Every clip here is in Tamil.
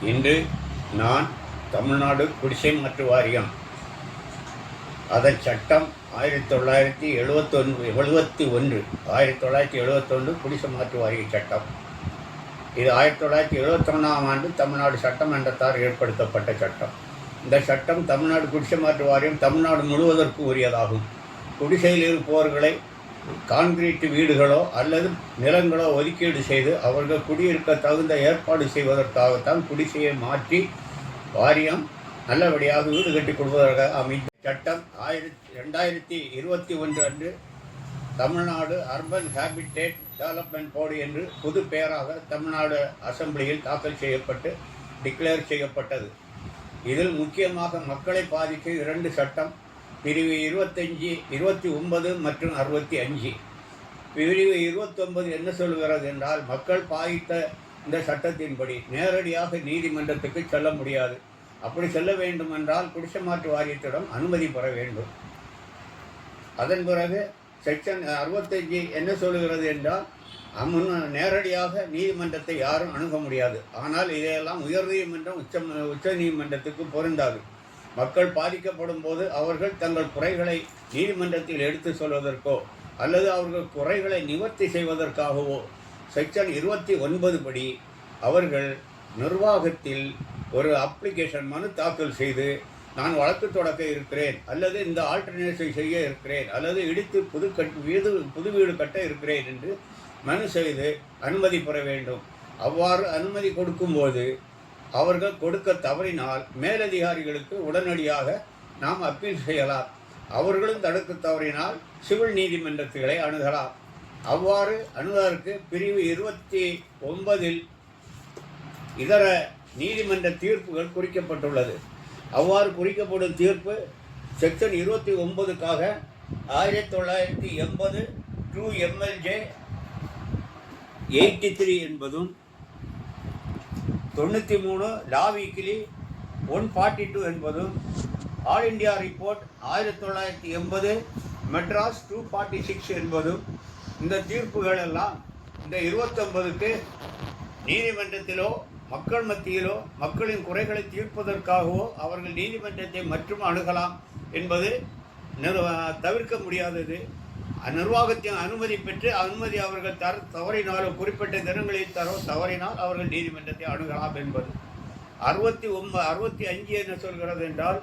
இன்று நான் தமிழ்நாடு குடிசை மாற்று வாரியம் அதன் சட்டம் 1971 குடிசை மாற்று வாரிய சட்டம். இது 1971ஆம் ஆண்டு தமிழ்நாடு சட்டமன்றத்தால் ஏற்படுத்தப்பட்ட சட்டம். இந்த சட்டம் தமிழ்நாடு குடிசை மாற்று வாரியம் தமிழ்நாடு முழுவதற்கு உரியதாகும். குடிசையில் இருப்பவர்களை கான்கிரீட் வீடுகளோ அல்லது நிலங்களோ ஒதுக்கீடு செய்து அவர்கள் குடியிருக்க தகுந்த ஏற்பாடு செய்வதற்காகத்தான் குடிசையை மாற்றி வாரியம் நல்லபடியாக வீடு கட்டிக் கொடுப்பதற்காக அமைந்த சட்டம் 2021 அன்று Tamil Nadu urban habitat development board என்று புது பெயராக தமிழ்நாடு அசெம்பிளியில் தாக்கல் செய்யப்பட்டு டிக்ளேர் செய்யப்பட்டது. இதில் முக்கியமாக மக்களை பாதிக்கும் 2 சட்டம், பிரிவு 25, 29 மற்றும் 65. பிரிவு 29 என்ன சொல்கிறது என்றால், மக்கள் பாதித்த இந்த சட்டத்தின்படி நேரடியாக நீதிமன்றத்துக்கு செல்ல முடியாது. அப்படி செல்ல வேண்டும் என்றால் குடிசை மாற்று வாரியத்திடம் அனுமதி பெற வேண்டும். அதன் பிறகு செக்ஷன் 65 என்ன சொல்கிறது என்றால், நேரடியாக நீதிமன்றத்தை யாரும் அணுக முடியாது. ஆனால் இதையெல்லாம் உயர்நீதிமன்றம் உச்ச நீதிமன்றத்துக்கு பொருந்தாது. மக்கள் பாதிக்கப்படும் போது அவர்கள் தங்கள் குறைகளை நீதிமன்றத்தில் எடுத்து சொல்வதற்கோ அல்லது அவர்கள் குறைகளை நிவர்த்தி செய்வதற்காகவோ செக்ஷன் 29 படி அவர்கள் நிர்வாகத்தில் ஒரு அப்ளிகேஷன் மனு தாக்கல் செய்து, நான் வழக்கு தொடக்க இருக்கிறேன் அல்லது இந்த ஆல்டர்னேட்டிவ் செய்ய இருக்கிறேன் அல்லது இடித்து புது வீடு கட்ட இருக்கிறேன் என்று மனு செய்து அனுமதி பெற வேண்டும். அவ்வாறு அனுமதி கொடுக்கும்போது அவர்கள் கொடுக்க தவறினால் மேலதிகாரிகளுக்கு உடனடியாக நாம் அப்பீல் செய்யலாம். அவர்களும் தடுக்க தவறினால் சிவில் நீதிமன்றங்களை அணுகலாம். அவ்வாறு அணுகுவதற்கு பிரிவு 29 இதர நீதிமன்ற தீர்ப்புகள் குறிக்கப்பட்டுள்ளது. அவ்வாறு குறிக்கப்படும் தீர்ப்பு செக்ஷன் 29க்காக 1980 2MLJ 83 என்பதும் 93 லா வீக்லி 142 என்பதும் ஆல் இண்டியா ரிப்போர்ட் 1980 மெட்ராஸ் 246 என்பதும் இந்த தீர்ப்புகள் எல்லாம் இந்த 29க்கு நீதிமன்றத்திலோ மக்கள் மத்தியிலோ மக்களின் குறைகளை தீர்ப்பதற்காகவோ அவர்கள் நீதிமன்றத்தை மற்றும் அணுகலாம் என்பது தவிர்க்க முடியாதது. நிர்வாகத்தின் அனுமதி பெற்று அனுமதி அவர்கள் தவறினாலும் குறிப்பிட்ட தினங்களில் தவறினால் அவர்கள் நீதிமன்றத்தை அணுகலாம் என்பது. 65 என்ன சொல்கிறது என்றால்,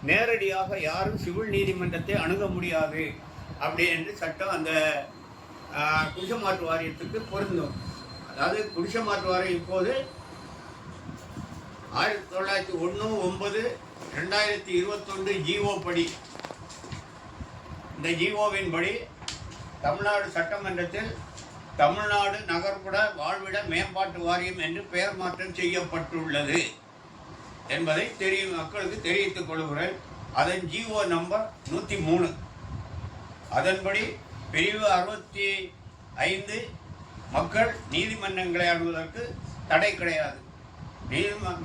நேரடியாக யாரும் சிவில் நீதிமன்றத்தை அணுக முடியாது அப்படி என்று சட்டம் அந்த குடிசை மாற்று வாரியத்துக்கு பொருந்தும். அதாவது குடிசை மாற்று வாரியம் இப்போது 1901/9/2021 ஜிஓ படி, இந்த ஜிஓவின் படி தமிழ்நாடு சட்டமன்றத்தில் தமிழ்நாடு நகர்ப்புற வாழ்விட மேம்பாட்டு வாரியம் என்று பெயர் மாற்றம் செய்யப்பட்டுள்ளது என்பதை மக்களுக்கு தெரிவித்துக் கொள்கிறேன். அதன் ஜிஓ நம்பர் 103. அதன்படி பிரிவு 65 மக்கள் நீதிமன்றங்களை அணுகுவதற்கு தடை கிடையாது.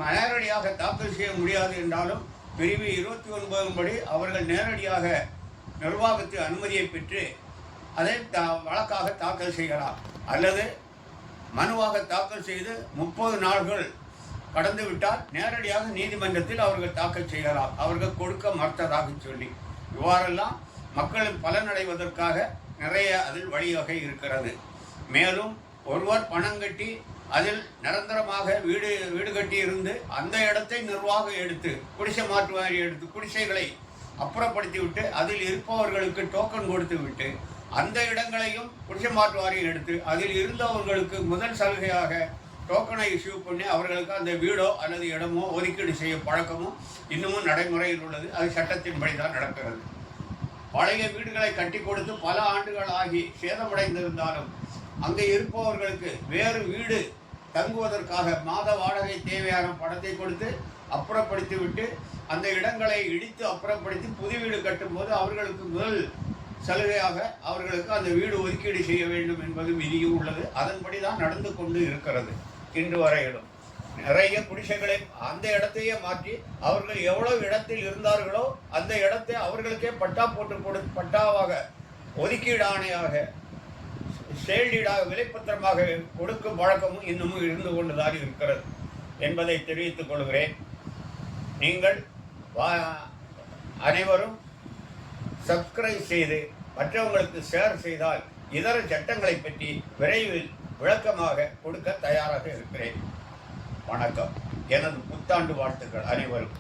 நேரடியாக தாக்கல் செய்ய முடியாது என்றாலும் பிரிவு 29 படி அவர்கள் நேரடியாக நிர்வாகத்தின் அனுமதியை பெற்று அதை வழக்காக தாக்கல் செய்யலாம் அல்லது மனுவாக தாக்கல் செய்து 30 நாட்கள் கடந்து விட்டால் நேரடியாக நீதிமன்றத்தில் அவர்கள் தாக்கல் செய்யலாம், அவர்கள் கொடுக்க மறுத்ததாக சொல்லி. இவ்வாறெல்லாம் மக்களின் பலனடைவதற்காக நிறைய அதில் வழிவகை இருக்கிறது. மேலும் ஒருவர் பணம் கட்டி அதில் நிரந்தரமாக வீடு கட்டி இருந்து அந்த இடத்தை நிர்வாகம் எடுத்து குடிசை மாற்று வாரியம் எடுத்து குடிசைகளை அப்புறப்படுத்திவிட்டு அதில் இருப்பவர்களுக்கு டோக்கன் கொடுத்து விட்டு அந்த இடங்களையும் குடிசை மாற்று வாரியம் எடுத்து அதில் இருந்தவர்களுக்கு முதல் சலுகையாக டோக்கனை இஷ்யூ பண்ணி அவர்களுக்கு அந்த வீடோ அல்லது இடமோ ஒதுக்கீடு செய்ய பழக்கமும் இன்னமும் நடைமுறையில் உள்ளது. அது சட்டத்தின்படி தான் நடக்கிறது. பழைய வீடுகளை கட்டி கொடுத்து பல ஆண்டுகள் ஆகி சேதமடைந்திருந்தாலும் அங்கே இருப்பவர்களுக்கு வேறு வீடு தங்குவதற்காக மாத வாடகை தேவையான பணத்தை கொடுத்து அப்புறப்படுத்தி விட்டு அந்த இடங்களை இடித்து அப்புறப்படுத்தி புது வீடு கட்டும்போது அவர்களுக்கு முதல் சலுகையாக அவர்களுக்கு அந்த வீடு ஒதுக்கீடு செய்ய வேண்டும் என்பது விதியும் உள்ளது. அதன்படி தான் நடந்து கொண்டு இருக்கிறது. இன்று வரையிலும் நிறைய குடிசைகளை அந்த இடத்தையே மாற்றி அவர்கள் எவ்வளவு இடத்தில் இருந்தார்களோ அந்த இடத்தை அவர்களுக்கே பட்டா போட்டு பட்டாவாக ஒதுக்கீடு ஆணையாக செயலீடாக விலைப்பத்திரமாக கொடுக்கும் வழக்கமும் இன்னமும் இருந்து கொண்டுதான் இருக்கிறது. என்பதை தெரிவித்துக் கொள்கிறேன். நீங்கள் அனைவரும் சப்ஸ்கிரைப் செய்து மற்றவங்களுக்கு ஷேர் செய்தால் இதர சட்டங்களை பற்றி விரைவில் விளக்கமாக கொடுக்க தயாராக இருக்கிறேன். வணக்கம். எனது புத்தாண்டு வாழ்த்துக்கள் அனைவரும்.